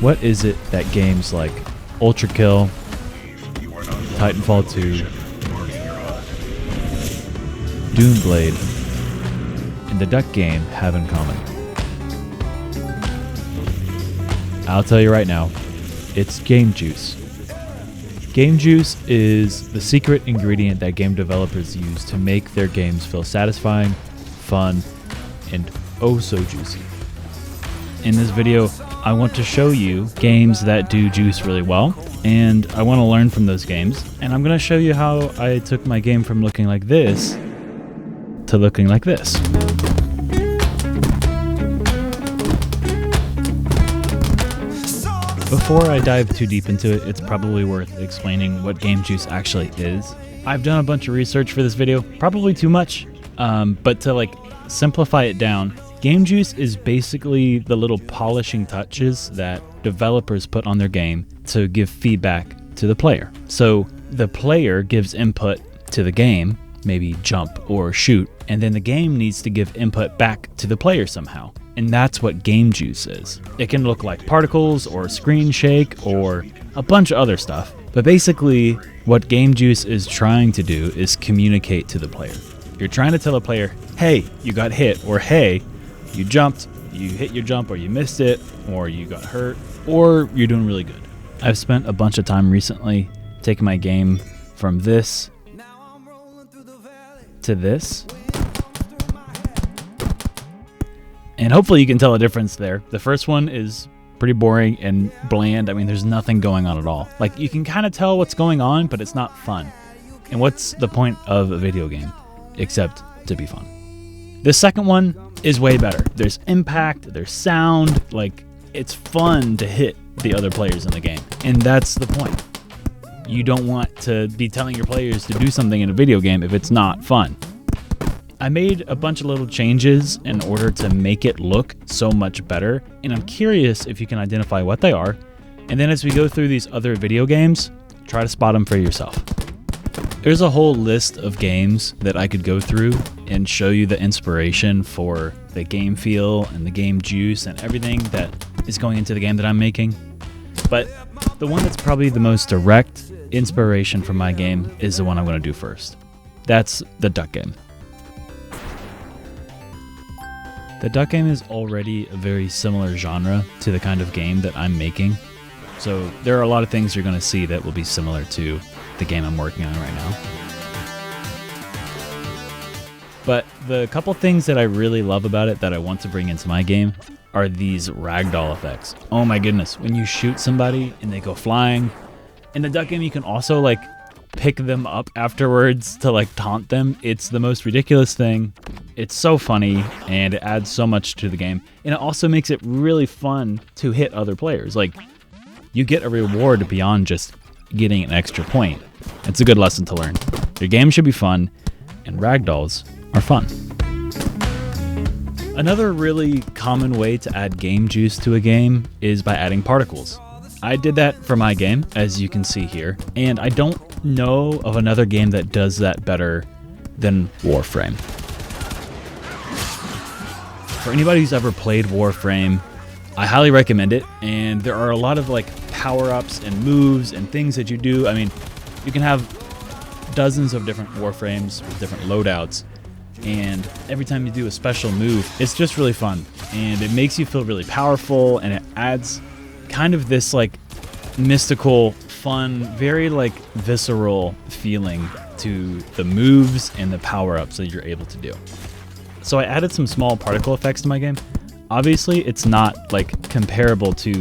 What is it that games like Ultra Kill, Titanfall 2, Doomblade, and the Duck game have in common? I'll tell you right now, it's game juice. Game juice is the secret ingredient that game developers use to make their games feel satisfying, fun, and oh so juicy. In this video, I want to show you games that do juice really well, and I want to learn from those games, and I'm going to show you how I took my game from looking like this to looking like this. Before I dive too deep into it, it's probably worth explaining what game juice actually is. I've done a bunch of research for this video, probably too much, but to simplify it down, game juice is basically the little polishing touches that developers put on their game to give feedback to the player. So the player gives input to the game, maybe jump or shoot, and then the game needs to give input back to the player somehow. And that's what game juice is. It can look like particles or screen shake or a bunch of other stuff. But basically, what game juice is trying to do is communicate to the player. You're trying to tell a player, hey, you got hit, or hey, you jumped, you hit your jump, or you missed it, or you got hurt, or you're doing really good. I've spent a bunch of time recently taking my game from this to this. And hopefully you can tell a difference there. The first one is pretty boring and bland. I mean, there's nothing going on at all. You can kind of tell what's going on, but it's not fun. And what's the point of a video game except to be fun? The second one is way better. There's impact, there's sound, it's fun to hit the other players in the game. And that's the point. You don't want to be telling your players to do something in a video game if it's not fun. I made a bunch of little changes in order to make it look so much better, and I'm curious if you can identify what they are, and then as we go through these other video games, try to spot them for yourself. There's a whole list of games that I could go through and show you the inspiration for the game feel and the game juice and everything that is going into the game that I'm making, but the one that's probably the most direct inspiration for my game is the one I'm going to do first. That's the Duck game. The Duck game is already a very similar genre to the kind of game that I'm making, so there are a lot of things you're going to see that will be similar to the game I'm working on right now. But the couple things that I really love about it that I want to bring into my game are these ragdoll effects. Oh my goodness, when you shoot somebody and they go flying, in the Duck game you can also pick them up afterwards to taunt them. It's the most ridiculous thing. It's so funny and it adds so much to the game, and it also makes it really fun to hit other players. You get a reward beyond just getting an extra point. It's a good lesson to learn. Your game should be fun, and ragdolls are fun. Another really common way to add game juice to a game is by adding particles. I did that for my game, as you can see here, and I don't know of another game that does that better than Warframe. For anybody who's ever played Warframe, I highly recommend it, and there are a lot of power-ups and moves and things that you do. I mean, you can have dozens of different Warframes with different loadouts, and every time you do a special move, it's just really fun, and it makes you feel really powerful, and it adds kind of this mystical, fun, very visceral feeling to the moves and the power-ups that you're able to do. So I added some small particle effects to my game. Obviously, it's not comparable to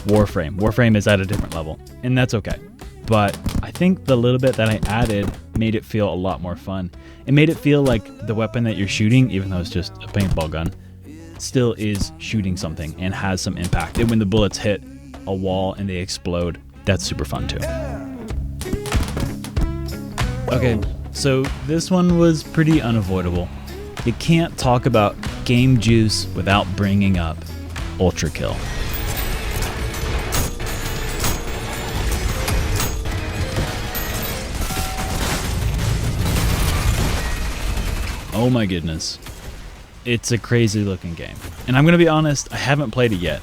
Warframe. Warframe is at a different level, and that's okay. But I think the little bit that I added made it feel a lot more fun. It made it feel like the weapon that you're shooting, even though it's just a paintball gun, still is shooting something and has some impact. And when the bullets hit a wall and they explode, that's super fun too. Okay, so this one was pretty unavoidable. You can't talk about game juice without bringing up Ultra Kill. Oh my goodness. It's a crazy looking game. And I'm going to be honest, I haven't played it yet.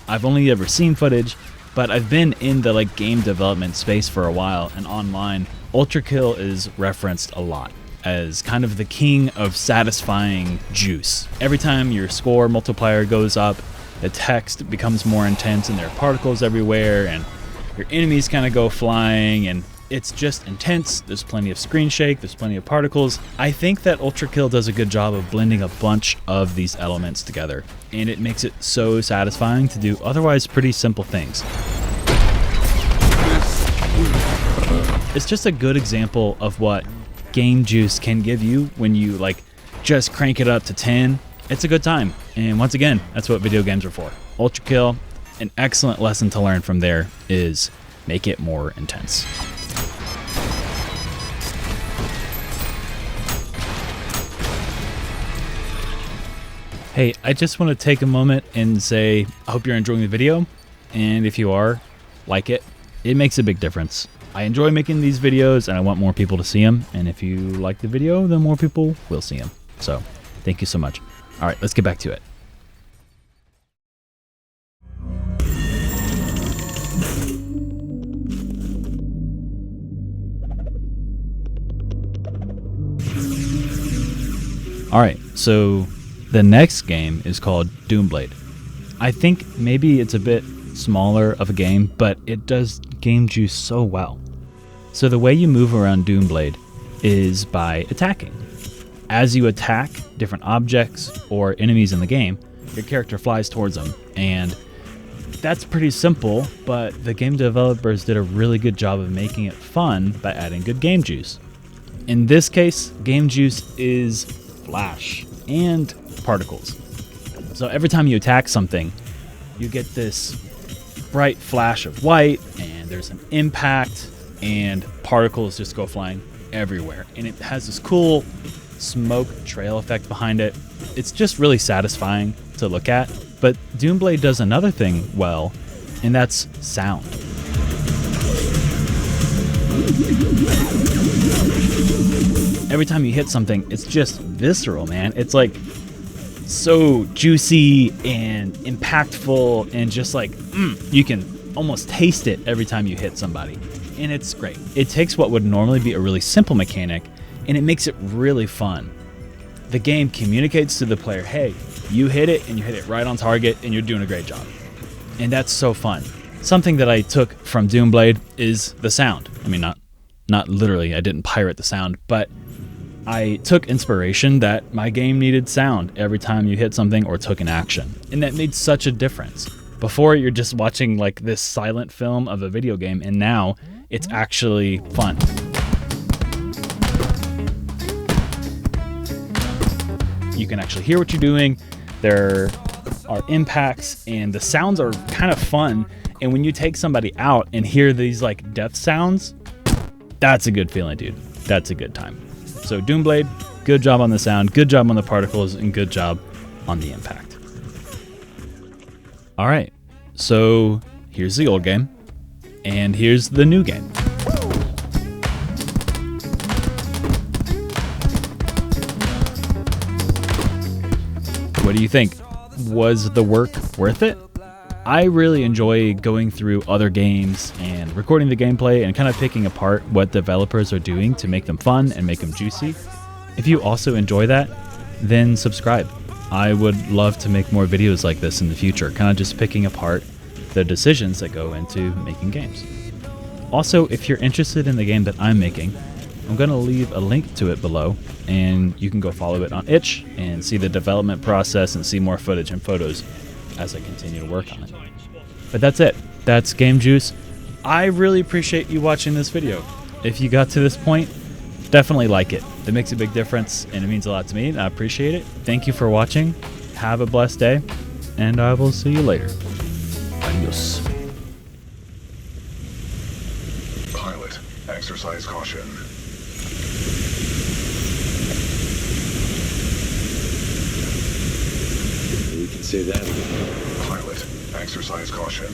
I've only ever seen footage, but I've been in the game development space for a while, and online, Ultra Kill is referenced a lot as kind of the king of satisfying juice. Every time your score multiplier goes up, the text becomes more intense and there are particles everywhere, and your enemies kind of go flying, and it's just intense. There's plenty of screen shake, there's plenty of particles. I think that Ultra Kill does a good job of blending a bunch of these elements together, and it makes it so satisfying to do otherwise pretty simple things. It's just a good example of what game juice can give you when you just crank it up to 10. It's a good time, and once again, that's what video games are for. Ultra Kill, an excellent lesson to learn from there is make it more intense. Hey, I just want to take a moment and say I hope you're enjoying the video, and if you are, like it. It makes a big difference. I enjoy making these videos and I want more people to see them, and if you like the video, then more people will see them. So, thank you so much. All right, let's get back to it. All right, so the next game is called Doomblade. I think maybe it's a bit smaller of a game, but it does game juice so well. So the way you move around Doomblade is by attacking. As you attack different objects or enemies in the game, your character flies towards them, and that's pretty simple, but the game developers did a really good job of making it fun by adding good game juice. In this case, game juice is flash and particles. So every time you attack something, you get this bright flash of white, and there's an impact, and particles just go flying everywhere. And it has this cool smoke trail effect behind it. It's just really satisfying to look at. But Doomblade does another thing well, and that's sound. Every time you hit something, it's just visceral, man. It's so juicy and impactful, and just you can almost taste it every time you hit somebody. And it's great. It takes what would normally be a really simple mechanic, and it makes it really fun. The game communicates to the player, hey, you hit it, and you hit it right on target, and you're doing a great job. And that's so fun. Something that I took from Doomblade is the sound. I mean, not literally, I didn't pirate the sound, but I took inspiration that my game needed sound every time you hit something or took an action. And that made such a difference. Before, you're just watching this silent film of a video game, and now it's actually fun. You can actually hear what you're doing. There are impacts, and the sounds are kind of fun. And when you take somebody out and hear these death sounds, that's a good feeling, dude. That's a good time. So Doomblade, good job on the sound, good job on the particles, and good job on the impact. All right, so here's the old game, and here's the new game. What do you think? Was the work worth it? I really enjoy going through other games and recording the gameplay and kind of picking apart what developers are doing to make them fun and make them juicy. If you also enjoy that, then subscribe. I would love to make more videos like this in the future, kind of just picking apart the decisions that go into making games. Also, if you're interested in the game that I'm making, I'm going to leave a link to it below, and you can go follow it on itch and see the development process and see more footage and photos as I continue to work on it. But that's it. That's Game Juice. I really appreciate you watching this video. If you got to this point, definitely like it. It makes a big difference, and it means a lot to me, and I appreciate it. Thank you for watching. Have a blessed day, and I will see you later. Adios. Pilot, exercise caution. We can say that again. Pilot, exercise caution.